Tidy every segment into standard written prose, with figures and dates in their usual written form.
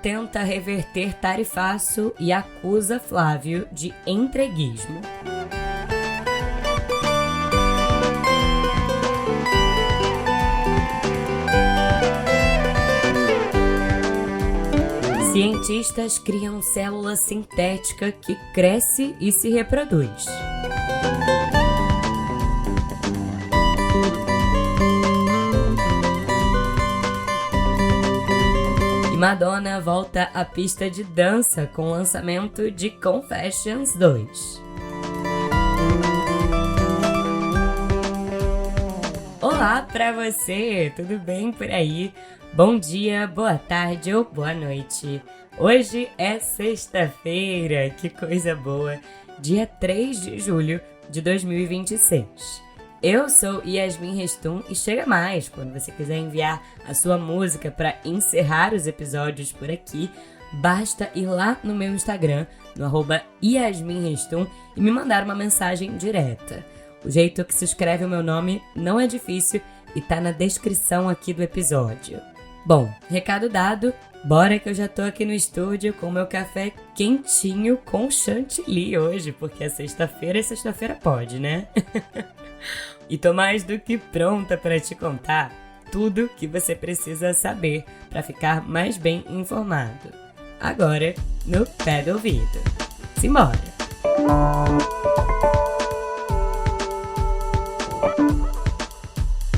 tenta reverter tarifaço e acusa Flávio de entreguismo. Cientistas criam célula sintética que cresce e se reproduz. E Madonna volta à pista de dança com o lançamento de Confessions 2. Olá pra você, tudo bem por aí? Bom dia, boa tarde ou boa noite. Hoje é sexta-feira, que coisa boa, dia 3 de julho de 2026. Eu sou Yasmin Restum e chega mais quando você quiser enviar a sua música para encerrar os episódios por aqui. Basta ir lá no meu Instagram, no @YasminRestum, e me mandar uma mensagem direta. O jeito que se escreve o meu nome não é difícil e tá na descrição aqui do episódio. Bom, recado dado, bora que eu já tô aqui no estúdio com meu café quentinho com chantilly hoje, porque é sexta-feira e sexta-feira pode, né? E tô mais do que pronta para te contar tudo que você precisa saber para ficar mais bem informado. Agora, no pé do ouvido. Simbora!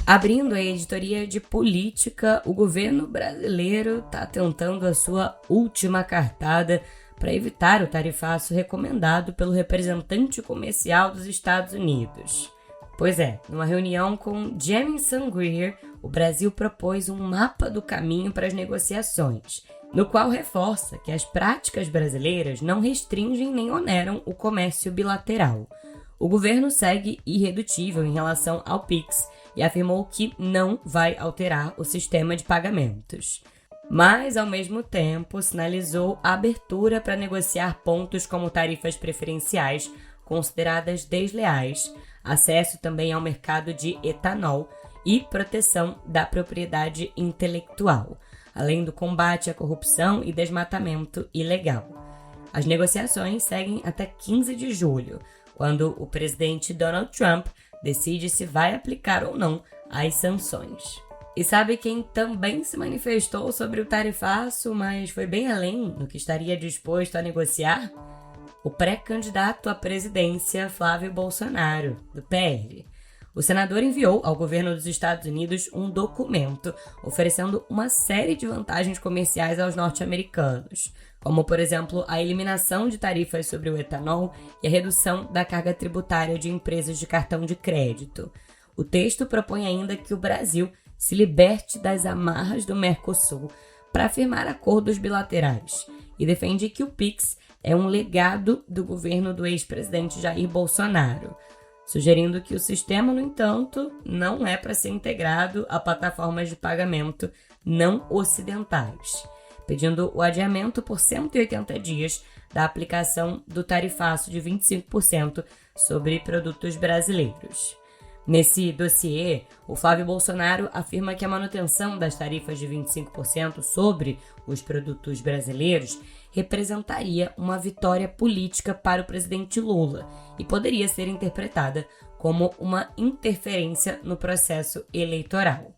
Abrindo a editoria de política, o governo brasileiro está tentando a sua última cartada para evitar o tarifaço recomendado pelo representante comercial dos Estados Unidos. Pois é, numa reunião com Jamieson Greer, o Brasil propôs um mapa do caminho para as negociações, no qual reforça que as práticas brasileiras não restringem nem oneram o comércio bilateral. O governo segue irredutível em relação ao PIX e afirmou que não vai alterar o sistema de pagamentos. Mas, ao mesmo tempo, sinalizou a abertura para negociar pontos como tarifas preferenciais consideradas desleais, acesso também ao mercado de etanol e proteção da propriedade intelectual, além do combate à corrupção e desmatamento ilegal. As negociações seguem até 15 de julho, quando o presidente Donald Trump decide se vai aplicar ou não as sanções. E sabe quem também se manifestou sobre o tarifaço, mas foi bem além no que estaria disposto a negociar? O pré-candidato à presidência Flávio Bolsonaro, do PL. O senador enviou ao governo dos Estados Unidos um documento oferecendo uma série de vantagens comerciais aos norte-americanos, como, por exemplo, a eliminação de tarifas sobre o etanol e a redução da carga tributária de empresas de cartão de crédito. O texto propõe ainda que o Brasil se liberte das amarras do Mercosul para firmar acordos bilaterais e defende que o PIX é um legado do governo do ex-presidente Jair Bolsonaro, sugerindo que o sistema, no entanto, não é para ser integrado a plataformas de pagamento não ocidentais, pedindo o adiamento por 180 dias da aplicação do tarifaço de 25% sobre produtos brasileiros. Nesse dossiê, o Flávio Bolsonaro afirma que a manutenção das tarifas de 25% sobre os produtos brasileiros representaria uma vitória política para o presidente Lula e poderia ser interpretada como uma interferência no processo eleitoral.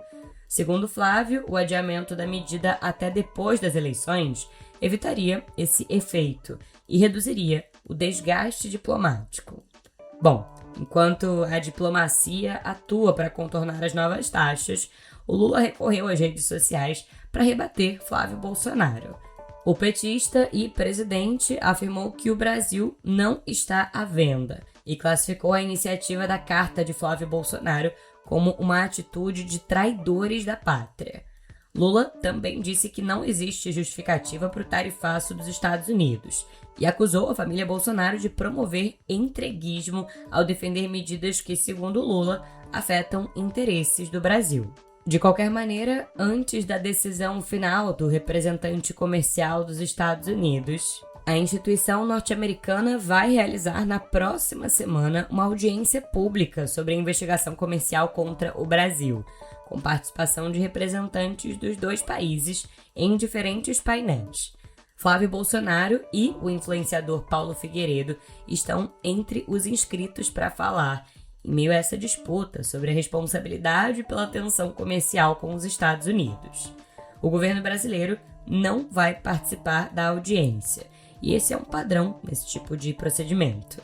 Segundo Flávio, o adiamento da medida até depois das eleições evitaria esse efeito e reduziria o desgaste diplomático. Bom, enquanto a diplomacia atua para contornar as novas taxas, o Lula recorreu às redes sociais para rebater Flávio Bolsonaro. O petista e presidente afirmou que o Brasil não está à venda e classificou a iniciativa da carta de Flávio Bolsonaro como uma atitude de traidores da pátria. Lula também disse que não existe justificativa para o tarifaço dos Estados Unidos e acusou a família Bolsonaro de promover entreguismo ao defender medidas que, segundo Lula, afetam interesses do Brasil. De qualquer maneira, antes da decisão final do representante comercial dos Estados Unidos, A instituição norte-americana vai realizar na próxima semana uma audiência pública sobre a investigação comercial contra o Brasil, com participação de representantes dos dois países em diferentes painéis. Flávio Bolsonaro e o influenciador Paulo Figueiredo estão entre os inscritos para falar, em meio a essa disputa sobre a responsabilidade pela tensão comercial com os Estados Unidos. O governo brasileiro não vai participar da audiência, e esse é um padrão nesse tipo de procedimento.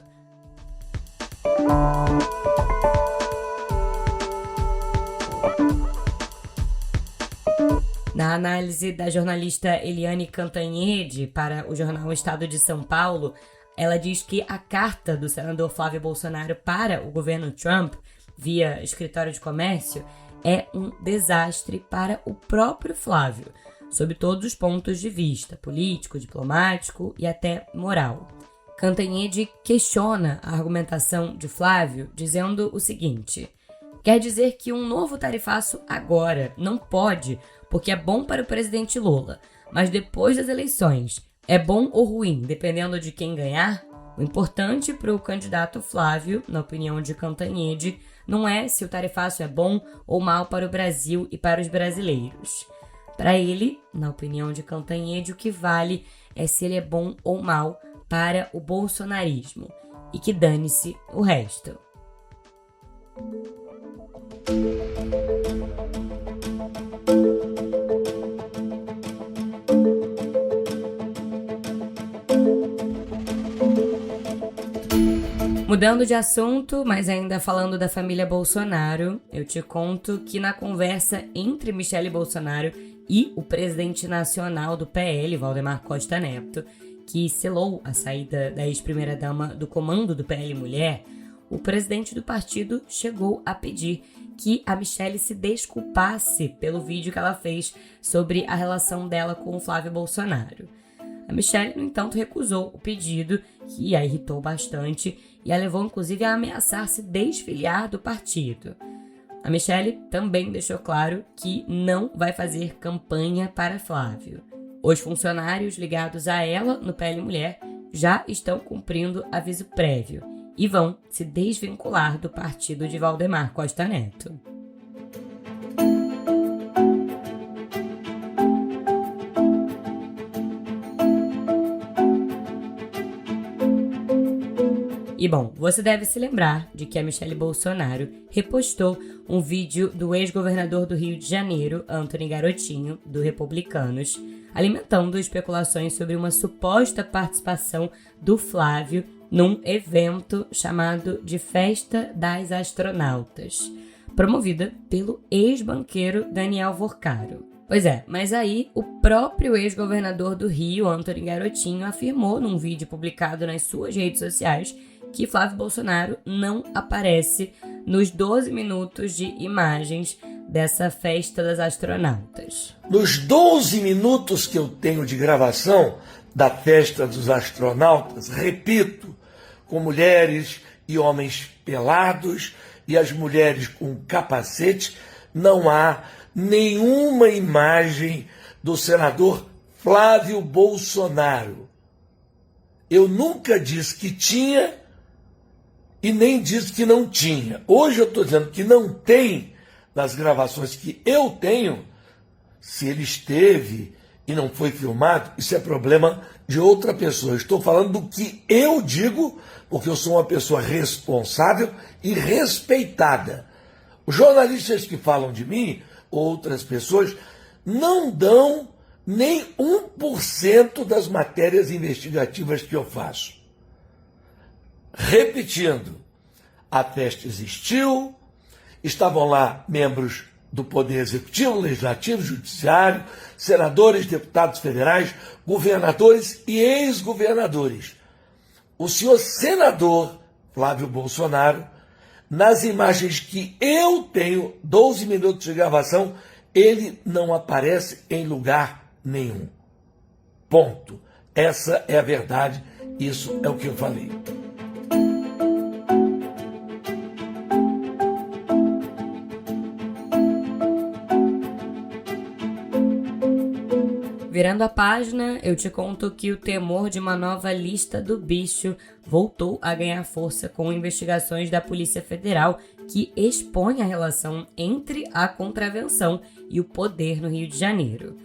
Na análise da jornalista Eliane Cantanhede para o jornal Estado de São Paulo, ela diz que a carta do senador Flávio Bolsonaro para o governo Trump, via escritório de comércio, é um desastre para o próprio Flávio, sob todos os pontos de vista, político, diplomático e até moral. Cantanhede questiona a argumentação de Flávio, dizendo o seguinte: quer dizer que um novo tarifaço agora não pode, porque é bom para o presidente Lula, mas depois das eleições é bom ou ruim, dependendo de quem ganhar? O importante para o candidato Flávio, na opinião de Cantanhede, não é se o tarifaço é bom ou mal para o Brasil e para os brasileiros. Para ele, na opinião de Cantanhede, o que vale é se ele é bom ou mal para o bolsonarismo e que dane-se o resto. Mudando de assunto, mas ainda falando da família Bolsonaro, eu te conto que na conversa entre Michele Bolsonaro e o presidente nacional do PL, Valdemar Costa Neto, que selou a saída da ex-primeira-dama do comando do PL Mulher, o presidente do partido chegou a pedir que a Michele se desculpasse pelo vídeo que ela fez sobre a relação dela com o Flávio Bolsonaro. A Michele, no entanto, recusou o pedido, que a irritou bastante e a levou, inclusive, a ameaçar se desfiliar do partido. A Michele também deixou claro que não vai fazer campanha para Flávio. Os funcionários ligados a ela no PL Mulher já estão cumprindo aviso prévio e vão se desvincular do partido de Valdemar Costa Neto. E bom, você deve se lembrar de que a Michele Bolsonaro repostou um vídeo do ex-governador do Rio de Janeiro, Antony Garotinho, do Republicanos, alimentando especulações sobre uma suposta participação do Flávio num evento chamado de Festa das Astronautas, promovida pelo ex-banqueiro Daniel Vorcaro. Pois é, mas aí o próprio ex-governador do Rio, Antony Garotinho, afirmou num vídeo publicado nas suas redes sociais que Flávio Bolsonaro não aparece nos 12 minutos de imagens dessa Festa das Astronautas. Nos 12 minutos que eu tenho de gravação da Festa dos Astronautas, repito, com mulheres e homens pelados e as mulheres com capacete, não há nenhuma imagem do senador Flávio Bolsonaro. Eu nunca disse que tinha e nem disse que não tinha. Hoje eu estou dizendo que não tem nas gravações que eu tenho. Se ele esteve e não foi filmado, isso é problema de outra pessoa. Eu estou falando do que eu digo, porque eu sou uma pessoa responsável e respeitada. Os jornalistas que falam de mim, outras pessoas, não dão nem 1% das matérias investigativas que eu faço. Repetindo, a festa existiu, estavam lá membros do Poder Executivo, Legislativo, Judiciário, senadores, deputados federais, governadores e ex-governadores. O senhor senador Flávio Bolsonaro, nas imagens que eu tenho, 12 minutos de gravação, ele não aparece em lugar nenhum. Ponto. Essa é a verdade, isso é o que eu falei. Virando a página, eu te conto que o temor de uma nova lista do bicho voltou a ganhar força com investigações da Polícia Federal que expõe a relação entre a contravenção e o poder no Rio de Janeiro.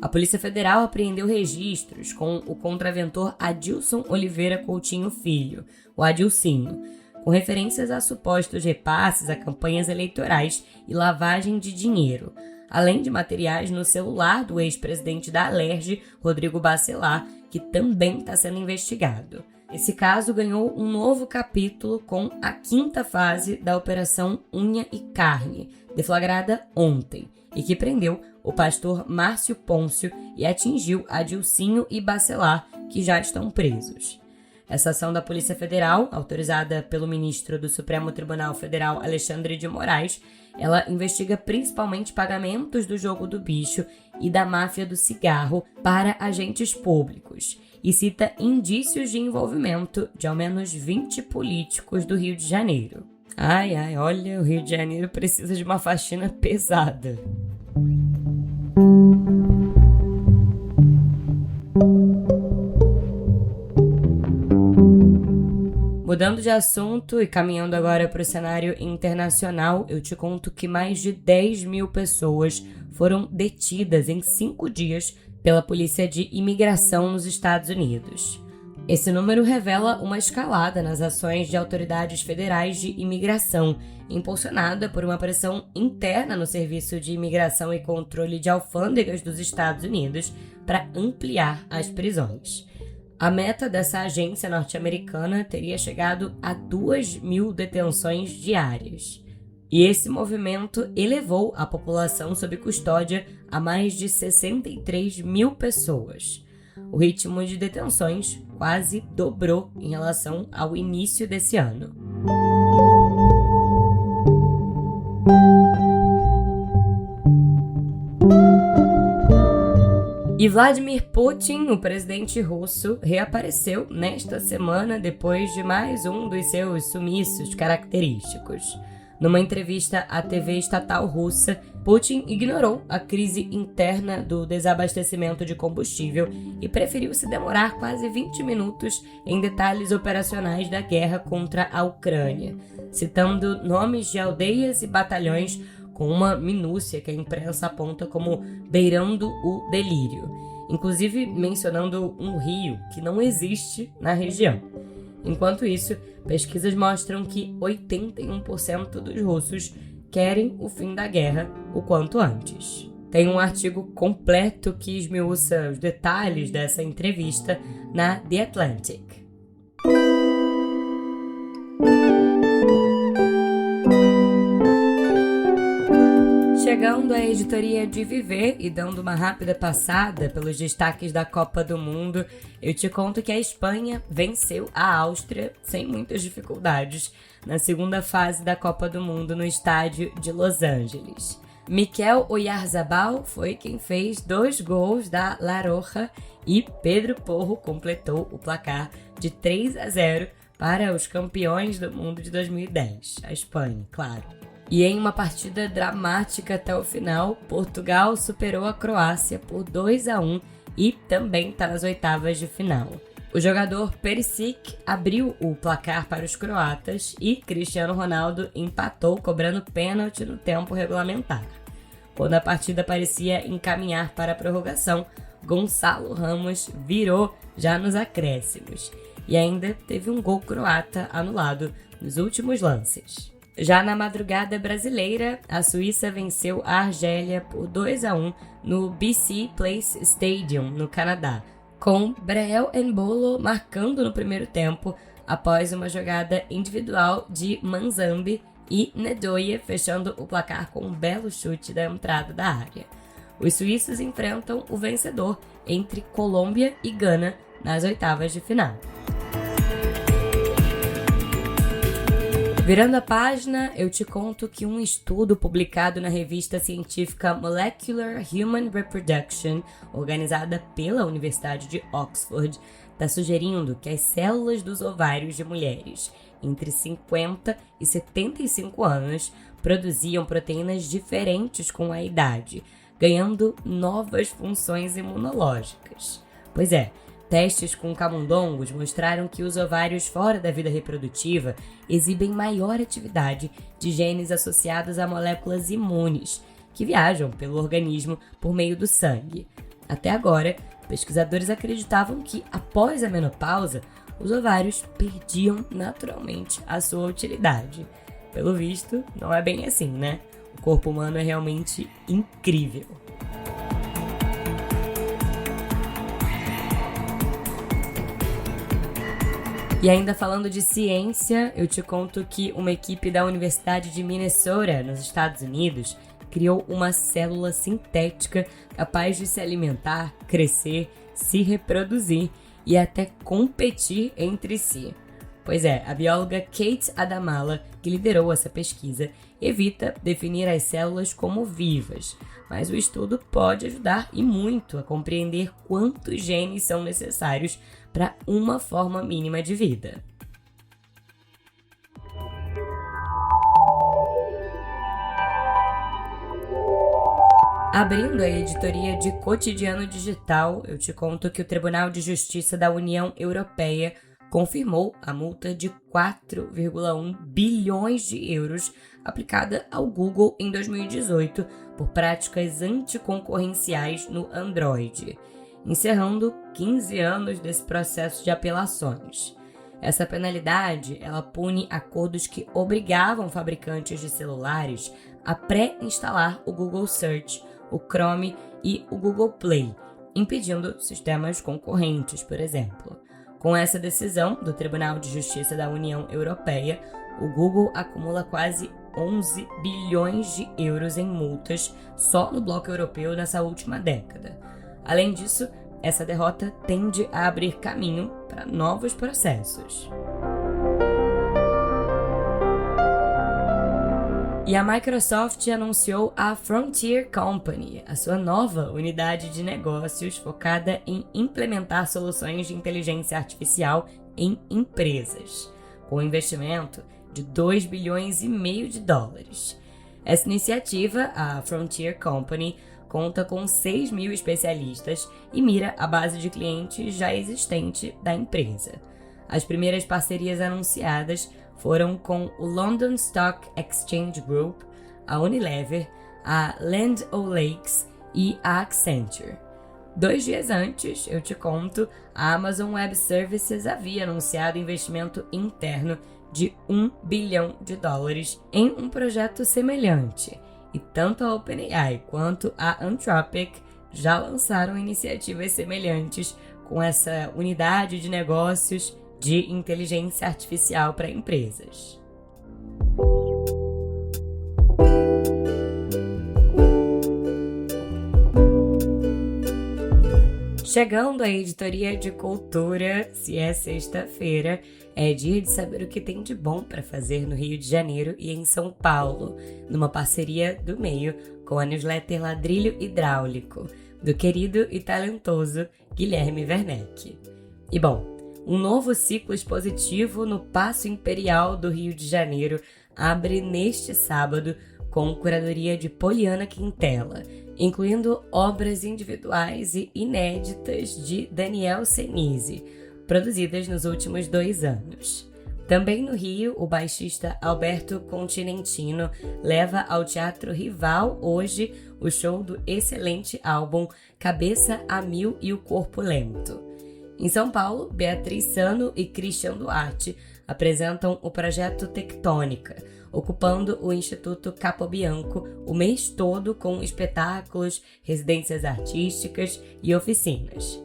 A Polícia Federal apreendeu registros com o contraventor Adilson Oliveira Coutinho Filho, o Adilcinho, com referências a supostos repasses a campanhas eleitorais e lavagem de dinheiro, além de materiais no celular do ex-presidente da Alerj, Rodrigo Bacelar, que também está sendo investigado. Esse caso ganhou um novo capítulo com a 5ª fase da Operação Unha e Carne, deflagrada ontem, e que prendeu o pastor Márcio Pôncio e atingiu Adilcinho e Bacelar, que já estão presos. Essa ação da Polícia Federal, autorizada pelo ministro do Supremo Tribunal Federal, Alexandre de Moraes, ela investiga principalmente pagamentos do jogo do bicho e da máfia do cigarro para agentes públicos e cita indícios de envolvimento de ao menos 20 políticos do Rio de Janeiro. Olha, o Rio de Janeiro precisa de uma faxina pesada. Mudando de assunto e caminhando agora para o cenário internacional, eu te conto que mais de 10 mil pessoas foram detidas em 5 dias pela Polícia de Imigração nos Estados Unidos. Esse número revela uma escalada nas ações de autoridades federais de imigração, impulsionada por uma pressão interna no Serviço de Imigração e Controle de Alfândegas dos Estados Unidos para ampliar as prisões. A meta dessa agência norte-americana teria chegado a 2.000 detenções diárias. E esse movimento elevou a população sob custódia a mais de 63 mil pessoas. O ritmo de detenções quase dobrou em relação ao início desse ano. E Vladimir Putin, o presidente russo, reapareceu nesta semana depois de mais um dos seus sumiços característicos. Numa entrevista à TV estatal russa, Putin ignorou a crise interna do desabastecimento de combustível e preferiu se demorar quase 20 minutos em detalhes operacionais da guerra contra a Ucrânia, citando nomes de aldeias e batalhões com uma minúcia que a imprensa aponta como beirando o delírio, inclusive mencionando um rio que não existe na região. Enquanto isso, pesquisas mostram que 81% dos russos querem o fim da guerra o quanto antes. Tem um artigo completo que esmiuça os detalhes dessa entrevista na The Atlantic. Chegando à editoria de Viver e dando uma rápida passada pelos destaques da Copa do Mundo, eu te conto que a Espanha venceu a Áustria sem muitas dificuldades na segunda fase da Copa do Mundo no estádio de Los Angeles. Mikel Oyarzabal foi quem fez 2 gols da La Roja e Pedro Porro completou o placar de 3-0 para os campeões do mundo de 2010, a Espanha, claro. E em uma partida dramática até o final, Portugal superou a Croácia por 2-1 e também está nas oitavas de final. O jogador Perisic abriu o placar para os croatas e Cristiano Ronaldo empatou cobrando pênalti no tempo regulamentar. Quando a partida parecia encaminhar para a prorrogação, Gonçalo Ramos virou já nos acréscimos e ainda teve um gol croata anulado nos últimos lances. Já na madrugada brasileira, a Suíça venceu a Argélia por 2-1 no BC Place Stadium, no Canadá, com Breel Embolo marcando no primeiro tempo após uma jogada individual de Manzambi e Nedoye fechando o placar com um belo chute da entrada da área. Os suíços enfrentam o vencedor entre Colômbia e Gana nas oitavas de final. Virando a página, eu te conto que um estudo publicado na revista científica Molecular Human Reproduction, organizada pela Universidade de Oxford, está sugerindo que as células dos ovários de mulheres entre 50 e 75 anos produziam proteínas diferentes com a idade, ganhando novas funções imunológicas. Pois é, testes com camundongos mostraram que os ovários fora da vida reprodutiva exibem maior atividade de genes associados a moléculas imunes, que viajam pelo organismo por meio do sangue. Até agora, pesquisadores acreditavam que, após a menopausa, os ovários perdiam naturalmente a sua utilidade. Pelo visto, não é bem assim, né? O corpo humano é realmente incrível. E ainda falando de ciência, eu te conto que uma equipe da Universidade de Minnesota, nos Estados Unidos, criou uma célula sintética capaz de se alimentar, crescer, se reproduzir e até competir entre si. Pois é, a bióloga Kate Adamala, que liderou essa pesquisa, evita definir as células como vivas, mas o estudo pode ajudar e muito a compreender quantos genes são necessários para uma forma mínima de vida. Abrindo a editoria de Cotidiano Digital, eu te conto que o Tribunal de Justiça da União Europeia confirmou a multa de 4,1 bilhões de euros aplicada ao Google em 2018 por práticas anticoncorrenciais no Android, encerrando 15 anos desse processo de apelações. Essa penalidade, ela pune acordos que obrigavam fabricantes de celulares a pré-instalar o Google Search, o Chrome e o Google Play, impedindo sistemas concorrentes, por exemplo. Com essa decisão do Tribunal de Justiça da União Europeia, o Google acumula quase 11 bilhões de euros em multas só no bloco europeu nessa última década. Além disso, essa derrota tende a abrir caminho para novos processos. E a Microsoft anunciou a Frontier Company, a sua nova unidade de negócios focada em implementar soluções de inteligência artificial em empresas, com um investimento de 2 bilhões e meio de dólares. Essa iniciativa, a Frontier Company, conta com 6 mil especialistas e mira a base de clientes já existente da empresa. As primeiras parcerias anunciadas foram com o London Stock Exchange Group, a Unilever, a Land O'Lakes e a Accenture. 2 dias antes, eu te conto, a Amazon Web Services havia anunciado investimento interno de 1 bilhão de dólares em um projeto semelhante, e tanto a OpenAI quanto a Anthropic já lançaram iniciativas semelhantes com essa unidade de negócios de inteligência artificial para empresas. Chegando à editoria de cultura, se é sexta-feira, é dia de saber o que tem de bom para fazer no Rio de Janeiro e em São Paulo, numa parceria do meio com a newsletter Ladrilho Hidráulico, do querido e talentoso Guilherme Werneck. E bom, um novo ciclo expositivo no Paço Imperial do Rio de Janeiro abre neste sábado com curadoria de Poliana Quintela, incluindo obras individuais e inéditas de Daniel Senise, produzidas nos últimos 2 anos. Também no Rio, o baixista Alberto Continentino leva ao Teatro Rival hoje o show do excelente álbum Cabeça a Mil e o Corpo Lento. Em São Paulo, Beatriz Sano e Christian Duarte apresentam o projeto Tectônica, ocupando o Instituto Capobianco o mês todo com espetáculos, residências artísticas e oficinas.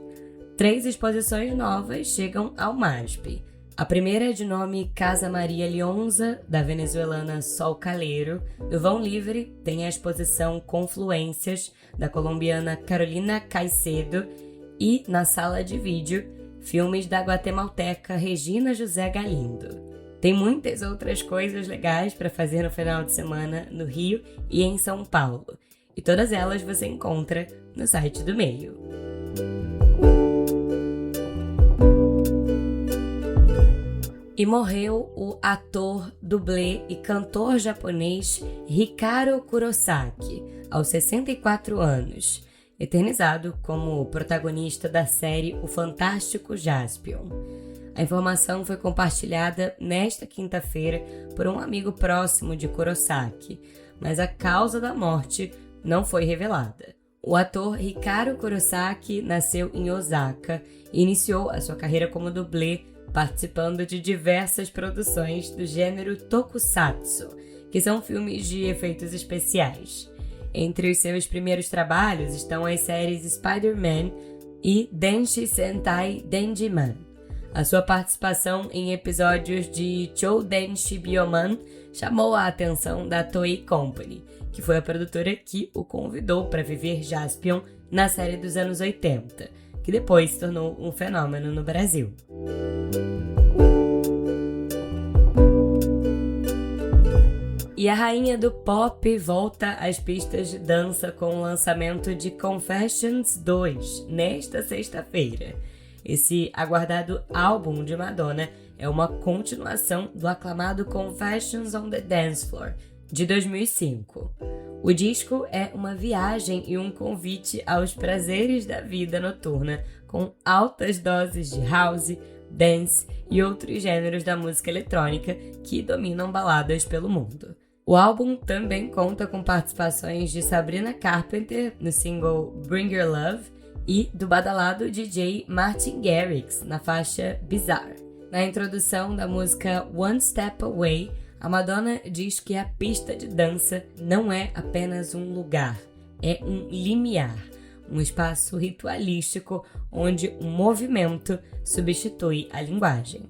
3 exposições novas chegam ao MASP. A primeira é de nome Casa Maria Lionza, da venezuelana Sol Calero. No Vão Livre tem a exposição Confluências, da colombiana Carolina Caicedo. E, na sala de vídeo, filmes da guatemalteca Regina José Galindo. Tem muitas outras coisas legais para fazer no final de semana no Rio e em São Paulo. E todas elas você encontra no site do Meio. E morreu o ator, dublê e cantor japonês Hikaru Kurosaki, aos 64 anos, eternizado como protagonista da série O Fantástico Jaspion. A informação foi compartilhada nesta quinta-feira por um amigo próximo de Kurosaki, mas a causa da morte não foi revelada. O ator Hikaru Kurosaki nasceu em Osaka e iniciou a sua carreira como dublê, participando de diversas produções do gênero tokusatsu, que são filmes de efeitos especiais. Entre os seus primeiros trabalhos estão as séries Spider-Man e Denshi Sentai Denjiman. A sua participação em episódios de Choudenshi Bioman chamou a atenção da Toei Company, que foi a produtora que o convidou para viver Jaspion na série dos anos 80, que depois se tornou um fenômeno no Brasil. E a rainha do pop volta às pistas de dança com o lançamento de Confessions 2, nesta sexta-feira. Esse aguardado álbum de Madonna é uma continuação do aclamado Confessions on the Dance Floor, de 2005. O disco é uma viagem e um convite aos prazeres da vida noturna, com altas doses de house, dance e outros gêneros da música eletrônica que dominam baladas pelo mundo. O álbum também conta com participações de Sabrina Carpenter no single Bring Your Love e do badalado DJ Martin Garrix na faixa Bizarre. Na introdução da música One Step Away, a Madonna diz que a pista de dança não é apenas um lugar, é um limiar, um espaço ritualístico onde o movimento substitui a linguagem.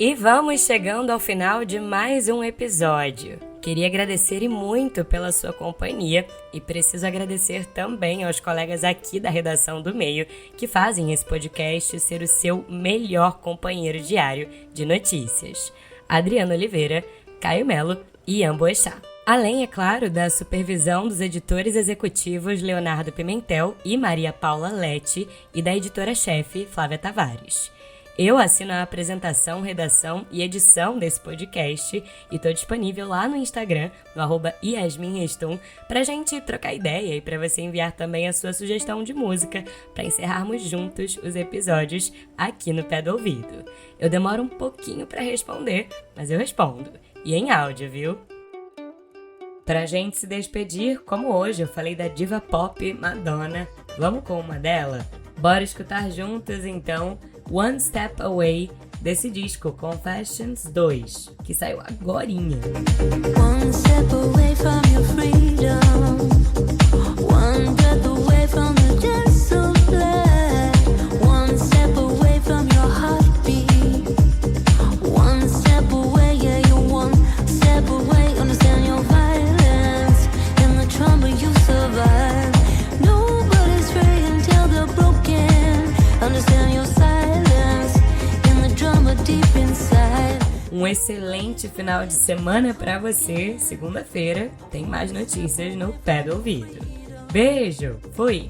E vamos chegando ao final de mais um episódio. Queria agradecer e muito pela sua companhia e preciso agradecer também aos colegas aqui da redação do Meio que fazem esse podcast ser o seu melhor companheiro diário de notícias. Adriana Oliveira, Caio Melo e Ian Boechat. Além, é claro, da supervisão dos editores executivos Leonardo Pimentel e Maria Paula Lete e da editora-chefe Flávia Tavares. Eu assino a apresentação, redação e edição desse podcast e estou disponível lá no Instagram, no @yasminreston, pra gente trocar ideia e para você enviar também a sua sugestão de música para encerrarmos juntos os episódios aqui no Pé do Ouvido. Eu demoro um pouquinho para responder, mas eu respondo. E em áudio, viu? Pra gente se despedir, como hoje eu falei da diva pop Madonna, vamos com uma dela? Bora escutar juntos então One Step Away desse disco Confessions 2, que saiu agorinha. One step away from your freedom, one breath away from the dance of blood, one step away from your heartbeat, one step away, yeah, you're one step away, understand your violence, in the trauma you survive, nobody's free until they're broken, understand your silence. Um excelente final de semana pra você. Segunda-feira tem mais notícias no Pé do Ouvido. Beijo, fui!